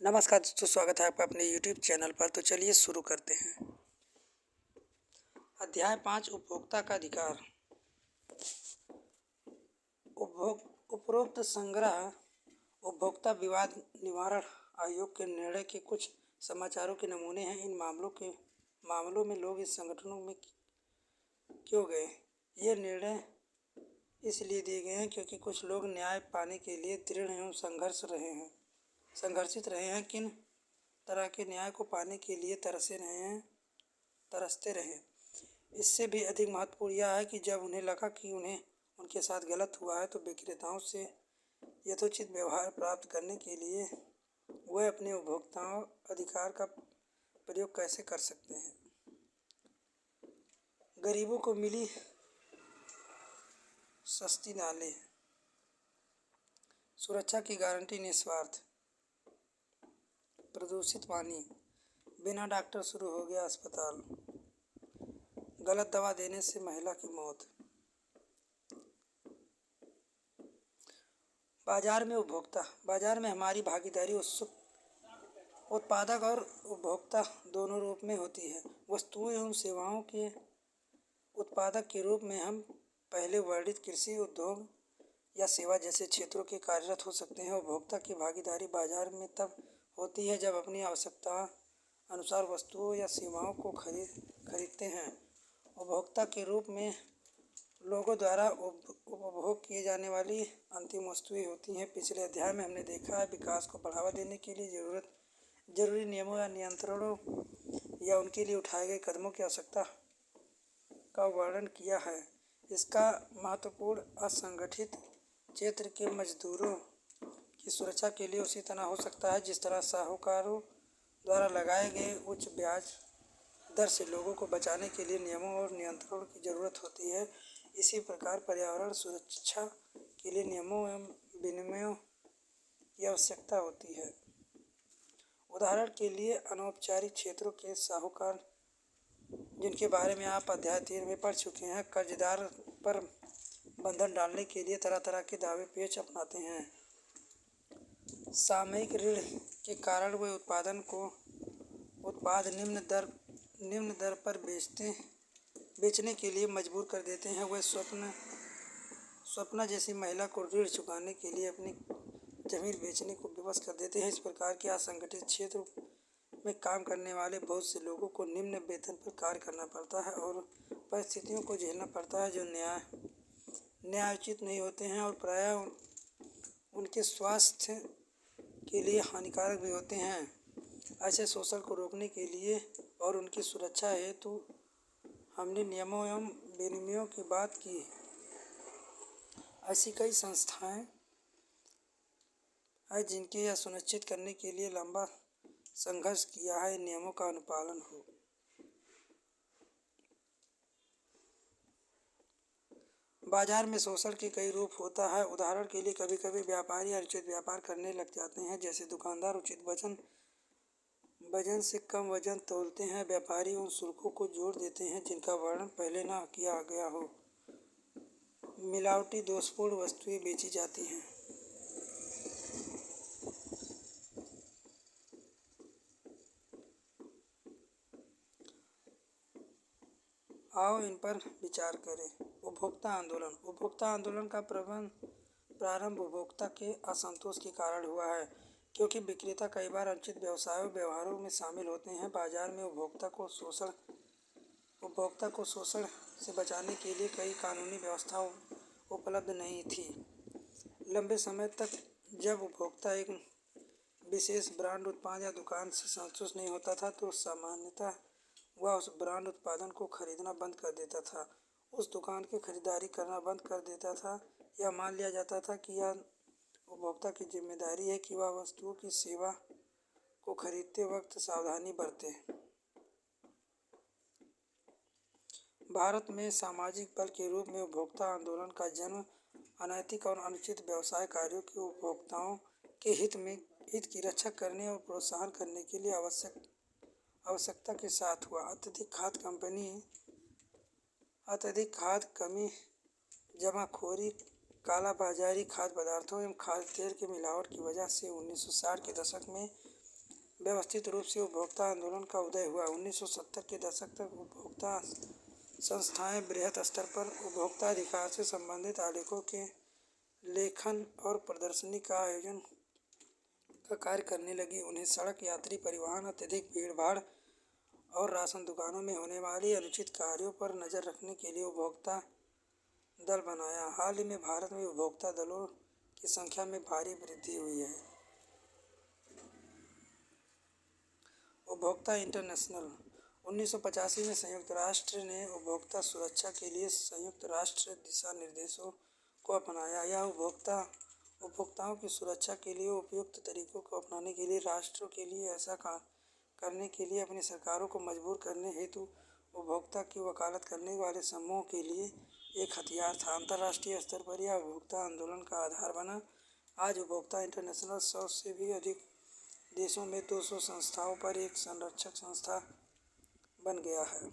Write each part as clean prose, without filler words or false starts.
नमस्कार दोस्तों, स्वागत है आपका अपने YouTube चैनल पर। तो चलिए शुरू करते हैं। अध्याय 5 उपभोक्ता का अधिकार। उपरोक्त संग्रह उपभोक्ता विवाद निवारण आयोग के निर्णय के कुछ समाचारों के नमूने हैं। इन मामलों में लोग इस संगठनों में क्यों गए। ये निर्णय इसलिए दिए गए हैं क्योंकि कुछ लोग न्याय पाने के लिए दृढ़ एवं संघर्षित रहे हैं। किन तरह के न्याय को पाने के लिए तरसते रहे। इससे भी अधिक महत्वपूर्ण यह है कि जब उन्हें लगा कि उनके साथ गलत हुआ है तो विक्रेताओं से यथोचित व्यवहार प्राप्त करने के लिए वह अपने उपभोक्ताओं अधिकार का प्रयोग कैसे कर सकते हैं। गरीबों को मिली सस्ती दालें, सुरक्षा की गारंटी निस्वार्थ, प्रदूषित पानी, बिना डॉक्टर शुरू हो गया अस्पताल, गलत दवा देने से महिला की मौत। बाजार में उपभोक्ता। बाजार में हमारी भागीदारी उत्पादक और उपभोक्ता दोनों रूप में होती है। वस्तुओं एवं सेवाओं के उत्पादक के रूप में हम पहले वर्णित कृषि, उद्योग या सेवा जैसे क्षेत्रों के कार्यरत हो सकते हैं। उपभोक्ता की भागीदारी बाजार में तब होती है जब अपनी आवश्यकता अनुसार वस्तुओं या सेवाओं को खरीदते हैं। उपभोक्ता के रूप में लोगों द्वारा उपभोग किए जाने वाली अंतिम वस्तुएं होती हैं। पिछले अध्याय में हमने देखा है विकास को बढ़ावा देने के लिए जरूरी नियमों या नियंत्रणों या उनके लिए उठाए गए कदमों की आवश्यकता का वर्णन किया है। इसका महत्वपूर्ण असंगठित क्षेत्र के मजदूरों की सुरक्षा के लिए उसी तरह हो सकता है जिस तरह साहूकारों द्वारा लगाए गए उच्च ब्याज दर से लोगों को बचाने के लिए नियमों और नियंत्रणों की जरूरत होती है। इसी प्रकार पर्यावरण सुरक्षा के लिए नियमों एवं विनियमों की आवश्यकता होती है। उदाहरण के लिए अनौपचारिक क्षेत्रों के साहूकार, जिनके बारे में आप अध्याय 3 में पढ़ चुके हैं, कर्जदार पर बंधन डालने के लिए तरह तरह के दावे पेच अपनाते हैं। सामयिक ऋण के कारण वे उत्पाद निम्न दर पर बेचने के लिए मजबूर कर देते हैं। वे स्वप्ना जैसी महिला को ऋण चुकाने के लिए अपनी जमीन बेचने को विवश कर देते हैं। इस प्रकार के असंगठित क्षेत्र में काम करने वाले बहुत से लोगों को निम्न वेतन पर कार्य करना पड़ता है और परिस्थितियों को झेलना पड़ता है जो न्यायोचित नहीं होते हैं और प्रायः उनके स्वास्थ्य के लिए हानिकारक भी होते हैं। ऐसे शोषण को रोकने के लिए और उनकी सुरक्षा हेतु हमने नियमों एवं विनियमों की बात की। ऐसी कई संस्थाएं हैं जिनके यह सुनिश्चित करने के लिए लंबा संघर्ष किया है नियमों का अनुपालन हो। बाजार में शोषण के कई रूप होता है। उदाहरण के लिए कभी कभी व्यापारी अनुचित व्यापार करने लग जाते हैं। जैसे दुकानदार उचित वजन से कम वजन तौलते हैं। व्यापारी उन शुल्कों को जोड़ देते हैं जिनका वर्णन पहले न किया गया हो। मिलावटी दोषपूर्ण वस्तुएं बेची जाती हैं। आओ इन पर विचार करें। उपभोक्ता आंदोलन का प्रारंभ उपभोक्ता के असंतोष के कारण हुआ है, क्योंकि विक्रेता कई बार अनुचित व्यवहारों में शामिल होते हैं। बाजार में उपभोक्ता को शोषण से बचाने के लिए कई कानूनी व्यवस्था उपलब्ध नहीं थी। लंबे समय तक जब उपभोक्ता एक विशेष ब्रांड उत्पाद या दुकान से संतुष्ट नहीं होता था तो सामान्यतः वह उस ब्रांड उत्पादन को खरीदना बंद कर देता था, उस दुकान की खरीदारी करना बंद कर देता था। यह मान लिया जाता था कि यह उपभोक्ता की जिम्मेदारी है कि वह वस्तुओं की सेवा को खरीदते वक्त सावधानी बरते। भारत में सामाजिक बल के रूप में उपभोक्ता आंदोलन का जन्म अनैतिक और अनुचित व्यवसाय कार्यों के उपभोक्ताओं के हित की रक्षा करने और प्रोत्साहन करने के लिए आवश्यकता के साथ हुआ। अत्यधिक खाद्य कमी, जमाखोरी, काला बाजारी, खाद्य पदार्थों एवं खाद्य तेल के मिलावट की वजह से 1960 के दशक में व्यवस्थित रूप से उपभोक्ता आंदोलन का उदय हुआ। 1970 के दशक तक उपभोक्ता संस्थाएं बृहत स्तर पर उपभोक्ता अधिकार से संबंधित आलेखों के लेखन और प्रदर्शनी का आयोजन का कार्य करने लगी। उन्हें सड़क, यात्री परिवहन, अत्यधिक भीड़भाड़ और राशन दुकानों में होने वाली अनुचित कार्यों पर नजर रखने के लिए उपभोक्ता दल बनाया। हाल ही में भारत में उपभोक्ता दलों की संख्या में भारी वृद्धि हुई है। उपभोक्ता इंटरनेशनल 1985 में संयुक्त राष्ट्र ने उपभोक्ता सुरक्षा के लिए संयुक्त राष्ट्र दिशा निर्देशों को अपनाया। यह उपभोक्ताओं की सुरक्षा के लिए उपयुक्त तरीकों को अपनाने के लिए राष्ट्रों के लिए ऐसा करने के लिए अपनी सरकारों को मजबूर करने हेतु उपभोक्ता की वकालत करने वाले समूहों के लिए एक हथियार था। अंतर्राष्ट्रीय स्तर पर यह उपभोक्ता आंदोलन का आधार बना। आज उपभोक्ता इंटरनेशनल 100 से भी अधिक देशों में 200 संस्थाओं पर एक संरक्षक संस्था बन गया है।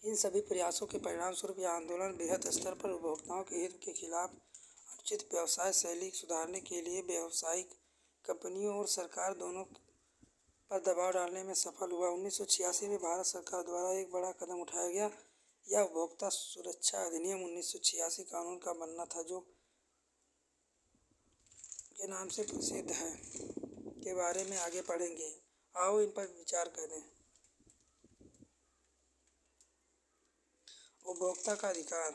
इन सभी प्रयासों के परिणामस्वरूप यह आंदोलन बृहत स्तर पर उपभोक्ताओं के हित के खिलाफ अनुचित व्यवसाय शैली सुधारने के लिए व्यावसायिक कंपनियों और सरकार दोनों पर दबाव डालने में सफल हुआ। 1986 में भारत सरकार द्वारा एक बड़ा कदम उठाया गया। यह उपभोक्ता सुरक्षा अधिनियम 1986 कानून का बनना था, जो के नाम से प्रसिद्ध है, के बारे में आगे पढ़ेंगे। आओ इन पर विचार करें। उपभोक्ता का अधिकार,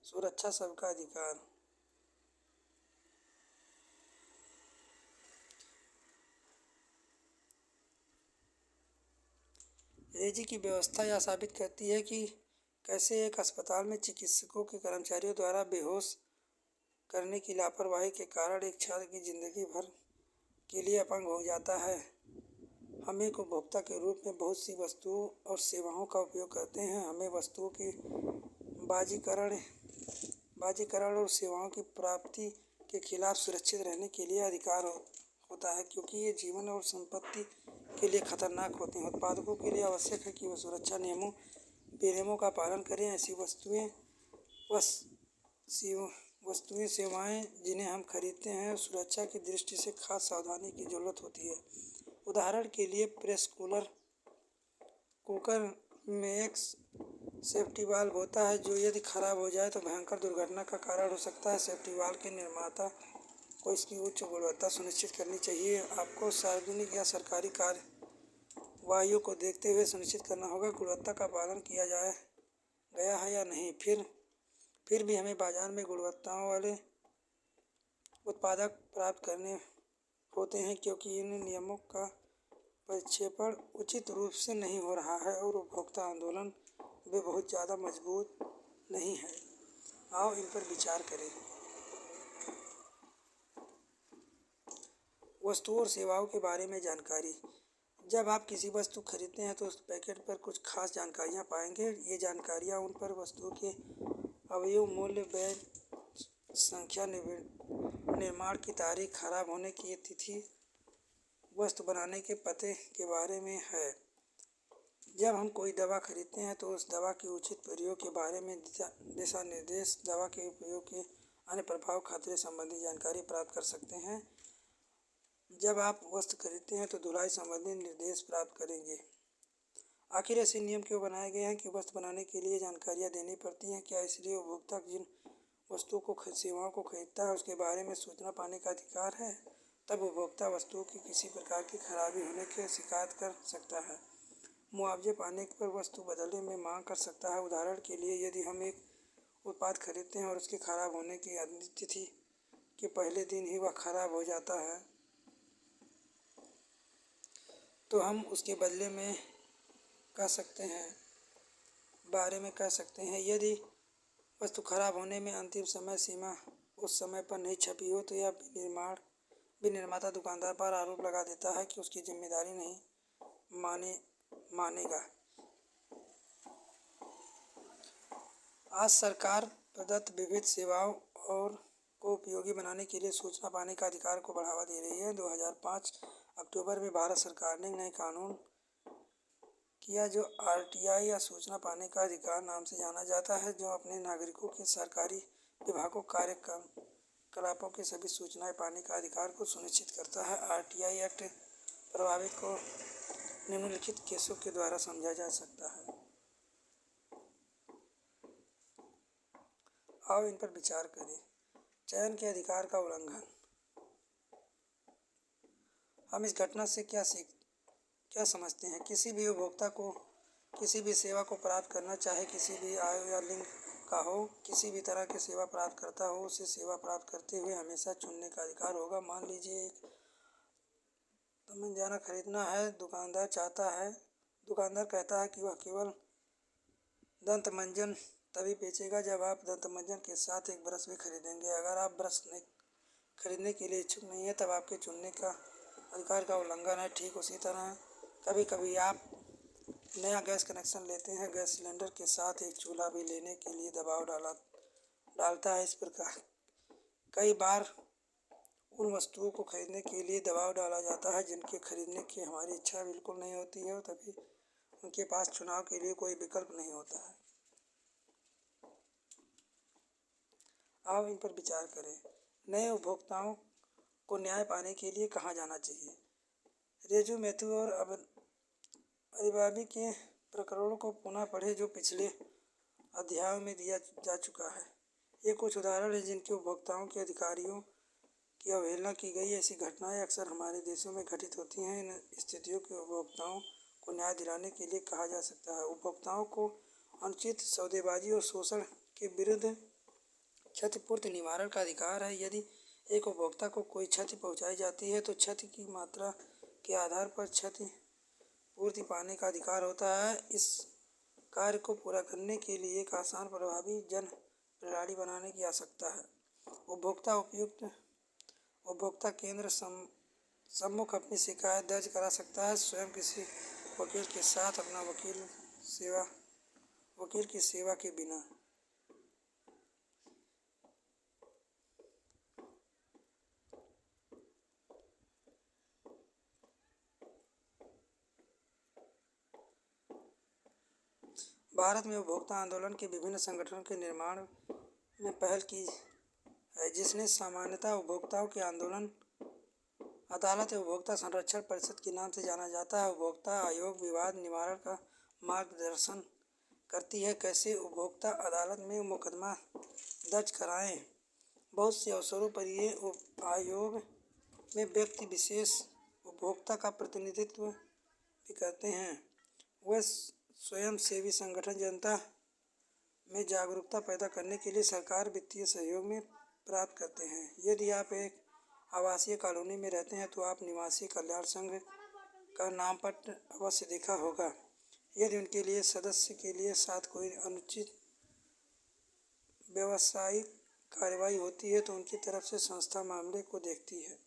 सुरक्षा सबका अधिकार। रेजी की व्यवस्था यह साबित करती है कि कैसे एक अस्पताल में चिकित्सकों के कर्मचारियों द्वारा बेहोश करने की लापरवाही के कारण एक छात्र की जिंदगी भर के लिए अपंग हो जाता है। हम एक उपभोक्ता के रूप में बहुत सी वस्तुओं और सेवाओं का उपयोग करते हैं। हमें वस्तुओं की बाजीकरण और सेवाओं की प्राप्ति के खिलाफ सुरक्षित रहने के लिए अधिकार होता है, क्योंकि ये जीवन और संपत्ति के लिए खतरनाक होते हैं। उत्पादकों के लिए आवश्यक है कि वे सुरक्षा विनियमों का पालन करें। ऐसी वस्तुएं सेवाएं जिन्हें हम खरीदते हैं, सुरक्षा की दृष्टि से खास सावधानी की जरूरत होती है। उदाहरण के लिए प्रेशर कुकर में एक सेफ्टी वाल्व होता है, जो यदि खराब हो जाए तो भयंकर दुर्घटना का कारण हो सकता है। सेफ्टी वाल्व के निर्माता को इसकी उच्च गुणवत्ता सुनिश्चित करनी चाहिए। आपको सार्वजनिक या सरकारी कार्यवाहियों को देखते हुए सुनिश्चित करना होगा गुणवत्ता का पालन किया गया है या नहीं। फिर भी हमें बाजार में गुणवत्ता वाले उत्पाद प्राप्त करने होते हैं, क्योंकि इन नियमों का प्रक्षेपण उचित रूप से नहीं हो रहा है और उपभोक्ता आंदोलन वे बहुत ज़्यादा मजबूत नहीं है। आओ इन पर विचार करें। वस्तुओं और सेवाओं के बारे में जानकारी। जब आप किसी वस्तु खरीदते हैं तो उस पैकेट पर कुछ खास जानकारियाँ पाएंगे। ये जानकारियाँ उन पर वस्तुओं के अवयव, मूल्य, वैध संख्या, निर्माण की तारीख, खराब होने की तिथि, वस्तु बनाने के पते के बारे में है। जब हम कोई दवा खरीदते हैं तो उस दवा के उचित प्रयोग के बारे में दिशा निर्देश, दवा के उपयोग के अन्य प्रभाव, खतरे संबंधी जानकारी प्राप्त कर सकते हैं। जब आप वस्तु खरीदते हैं तो धुलाई संबंधी निर्देश प्राप्त करेंगे। आखिर ऐसे नियम क्यों बनाए गए हैं कि वस्तु बनाने के लिए जानकारियाँ देनी पड़ती हैं? क्या इसलिए उपभोक्ता जिन वस्तुओं को सेवाओं को खरीदता है उसके बारे में सूचना पाने का अधिकार है? तब उपभोक्ता वस्तुओं की किसी प्रकार की खराबी होने की शिकायत कर सकता है। मुआवजे पाने पर वस्तु बदलने में मांग कर सकता है। उदाहरण के लिए, यदि हम एक उत्पाद खरीदते हैं और उसके खराब होने की तिथि के पहले दिन ही वह खराब हो जाता है, तो हम उसके बदले में बारे में कह सकते हैं। यदि वस्तु खराब होने में अंतिम समय सीमा उस समय पर नहीं छपी हो तो यह विनिर्माता दुकानदार पर आरोप लगा देता है कि उसकी जिम्मेदारी नहीं मानेगा। आज सरकार प्रदत्त विविध सेवाओं को उपयोगी बनाने के लिए सूचना पाने का अधिकार को बढ़ावा दे रही है। 2005 अक्टूबर में भारत सरकार ने नए कानून किया, जो RTI या सूचना पाने का अधिकार नाम से जाना जाता है, जो अपने नागरिकों के सरकारी विभागों, कार्यकलापों की सभी सूचनाएं पाने का अधिकार को सुनिश्चित करता है। RTI एक्ट प्रभावित को निम्नलिखित केसों के द्वारा समझा जा सकता है। आओ इन पर विचार करें। चयन के अधिकार का उल्लंघन। हम इस घटना से क्या समझते हैं? किसी भी उपभोक्ता को किसी भी सेवा को प्राप्त करना, चाहे किसी भी आयु या लिंग का हो, किसी भी तरह की सेवा प्राप्त करता हो, उसे सेवा प्राप्त करते हुए हमेशा चुनने का अधिकार होगा। मान लीजिए एक तमंजाना खरीदना है। दुकानदार कहता है कि वह केवल दंत मंजन तभी बेचेगा जब आप दंत मंजन के साथ एक ब्रश भी खरीदेंगे। अगर आप ब्रश खरीदने के लिए इच्छुक नहीं है तब आपके चुनने का अधिकार का उल्लंघन है। ठीक उसी तरह कभी कभी आप नया गैस कनेक्शन लेते हैं, गैस सिलेंडर के साथ एक चूल्हा भी लेने के लिए दबाव डालता है। इस प्रकार कई बार उन वस्तुओं को खरीदने के लिए दबाव डाला जाता है जिनके खरीदने की हमारी इच्छा बिल्कुल नहीं होती है, और तभी उनके पास चुनाव के लिए कोई विकल्प नहीं होता है। आओ इन पर विचार करें। नए उपभोक्ताओं को न्याय पाने के लिए कहाँ जाना चाहिए? रेजू मैथ्यू और अरिबाबी के प्रकरणों को पुनः पढ़ें जो पिछले अध्यायों में दिया जा चुका है। ये कुछ उदाहरण हैं जिनके उपभोक्ताओं के अधिकारियों की अवहेलना की गई। ऐसी घटनाएं अक्सर हमारे देशों में घटित होती हैं। इन स्थितियों के उपभोक्ताओं को न्याय दिलाने के लिए कहा जा सकता है। उपभोक्ताओं को अनुचित सौदेबाजी और शोषण के विरुद्ध क्षतिपूर्ति निवारण का अधिकार है। यदि एक उपभोक्ता को कोई क्षति पहुंचाई जाती है तो क्षति की मात्रा के आधार पर क्षति पूर्ति पाने का अधिकार होता है। इस कार्य को पूरा करने के लिए एक आसान, प्रभावी जन प्रणाली बनाने की आवश्यकता है। उपभोक्ता केंद्र सम्मुख अपनी शिकायत दर्ज करा सकता है, स्वयं किसी वकील के साथ अपना वकील की सेवा के बिना। भारत में उपभोक्ता आंदोलन के विभिन्न संगठनों के निर्माण में पहल की है, जिसने सामान्यतः उपभोक्ताओं के आंदोलन अदालत या उपभोक्ता संरक्षण परिषद के नाम से जाना जाता है। उपभोक्ता आयोग विवाद निवारण का मार्गदर्शन करती है। कैसे उपभोक्ता अदालत में मुकदमा दर्ज कराएं? बहुत से अवसरों पर ये आयोग में व्यक्ति विशेष उपभोक्ता का प्रतिनिधित्व भी करते हैं। वह स्वयंसेवी संगठन जनता में जागरूकता पैदा करने के लिए सरकार वित्तीय सहयोग में प्राप्त करते हैं। यदि आप एक आवासीय कॉलोनी में रहते हैं तो आप निवासी कल्याण संघ का नामपत्र अवश्य देखा होगा। यदि उनके लिए सदस्य के लिए साथ कोई अनुचित व्यावसायिक कार्रवाई होती है तो उनकी तरफ से संस्था मामले को देखती है।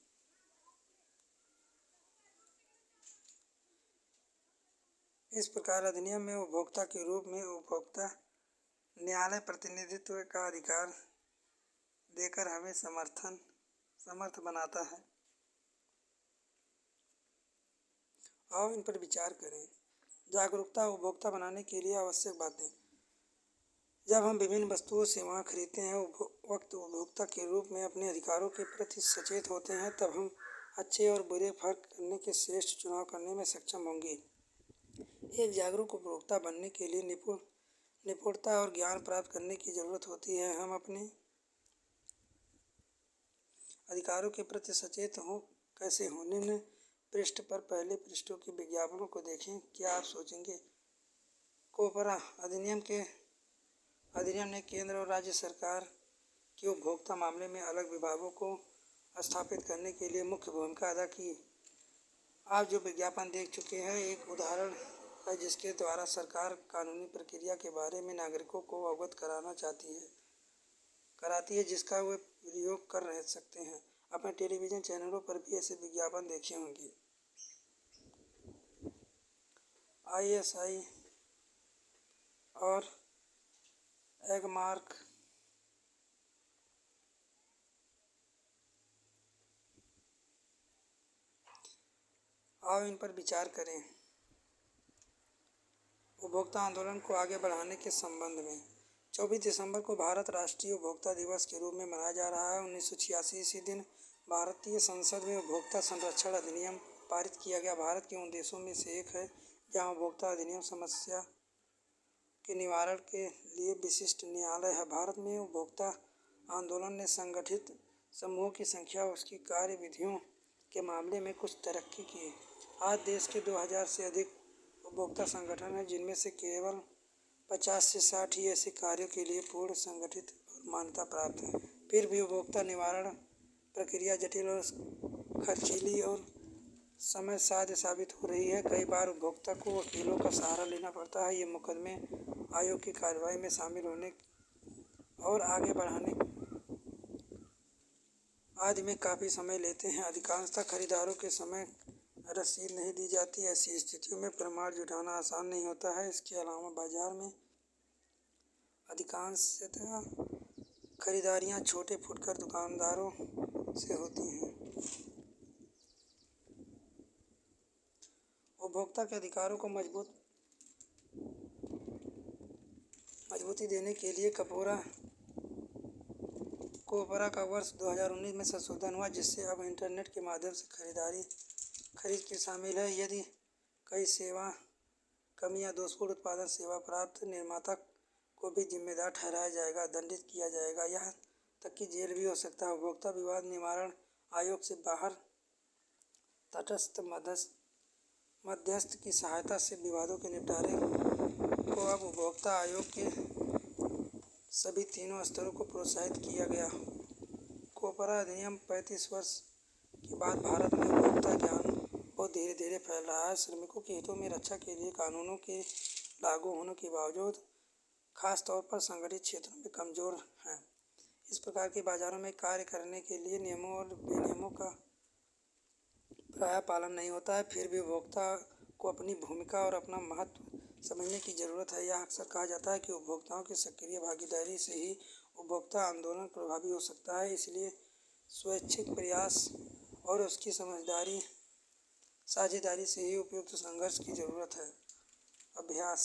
इस प्रकार अधिनियम में उपभोक्ता के रूप में उपभोक्ता न्यायालय प्रतिनिधित्व का अधिकार देकर हमें समर्थ बनाता है। आओ इन पर विचार करें। जागरूकता उपभोक्ता बनाने के लिए आवश्यक बातें। जब हम विभिन्न वस्तुओं सेवाएं खरीदते हैं उपभोक्ता के रूप में अपने अधिकारों के प्रति सचेत होते हैं, तब हम अच्छे और बुरे फर्क करने के श्रेष्ठ चुनाव करने में सक्षम होंगे। एक जागरूक उपभोक्ता बनने के लिए निपुणता और ज्ञान प्राप्त करने की जरूरत होती है। हम अपने अधिकारों के प्रति सचेत कैसे हों? निम्न पृष्ठ पर पहले पृष्ठों के विज्ञापनों को देखें। क्या आप सोचेंगे? कोपरा अधिनियम ने केंद्र और राज्य सरकार के उपभोक्ता मामले में अलग विभागों को स्थापित करने के लिए मुख्य भूमिका अदा की। आप जो विज्ञापन देख चुके हैं एक उदाहरण है जिसके द्वारा सरकार कानूनी प्रक्रिया के बारे में नागरिकों को अवगत कराती है, जिसका वे प्रयोग कर सकते हैं। अपने टेलीविज़न चैनलों पर भी ऐसे विज्ञापन देखे होंगे। ISI और एगमार्क आओ इन पर विचार करें। उपभोक्ता आंदोलन को आगे बढ़ाने के संबंध में 24 दिसंबर को भारत राष्ट्रीय उपभोक्ता दिवस के रूप में मनाया जा रहा है। 1986 इसी दिन भारतीय संसद में उपभोक्ता संरक्षण अधिनियम पारित किया गया। भारत के उन देशों में से एक है जहाँ उपभोक्ता अधिनियम समस्या के निवारण के लिए विशिष्ट न्यायालय है। भारत में उपभोक्ता आंदोलन ने संगठित समूहों की संख्या और उसकी कार्यविधियों के मामले में कुछ तरक्की की। आज देश के 2000 से अधिक उपभोक्ता संगठन हैं, जिनमें से केवल 50 से 60 ही ऐसे कार्यों के लिए पूर्ण संगठित और मान्यता प्राप्त है। फिर भी उपभोक्ता निवारण प्रक्रिया जटिल और खर्चीली और समय साध्य साबित हो रही है। कई बार उपभोक्ता को वकीलों का सहारा लेना पड़ता है। ये मुकदमे आयोग की कार्रवाई में शामिल होने और आगे बढ़ाने आदि में काफ़ी समय लेते हैं। अधिकांशतः खरीदारों के समय रसीद नहीं दी जाती। ऐसी स्थितियों में प्रमाण जुटाना आसान नहीं होता है। इसके अलावा बाजार में अधिकांशतः खरीदारियां छोटे फुटकर दुकानदारों से होती हैं। उपभोक्ता के अधिकारों को मजबूती देने के लिए कोपरा का वर्ष 2019 में संशोधन हुआ, जिससे अब इंटरनेट के माध्यम से खरीद की शामिल है। यदि कई सेवा कमी या दोषपूर्ण उत्पादन सेवा प्राप्त निर्माता को भी जिम्मेदार ठहराया जाएगा, दंडित किया जाएगा, यहाँ तक कि जेल भी हो सकता है। उपभोक्ता विवाद निवारण आयोग से बाहर तटस्थ मध्यस्थ की सहायता से विवादों के निपटारे को अब उपभोक्ता आयोग के सभी तीनों स्तरों को प्रोत्साहित किया गया। कोपरा अधिनियम 35 वर्ष के बाद भारत में उपभोक्ता ज्ञान बहुत धीरे धीरे फैल रहा है। श्रमिकों के हितों में रक्षा के लिए कानूनों के लागू होने के बावजूद खास तौर पर संगठित क्षेत्रों में कमजोर हैं। इस प्रकार के बाजारों में कार्य करने के लिए नियमों और विनियमों का प्रायः पालन नहीं होता है। फिर भी उपभोक्ता को अपनी भूमिका और अपना महत्व समझने की ज़रूरत है। यह अक्सर कहा जाता है कि उपभोक्ताओं की सक्रिय भागीदारी से ही उपभोक्ता आंदोलन प्रभावी हो सकता है। इसलिए स्वैच्छिक प्रयास और उसकी साझेदारी से ही उपयुक्त संघर्ष की ज़रूरत है। अभ्यास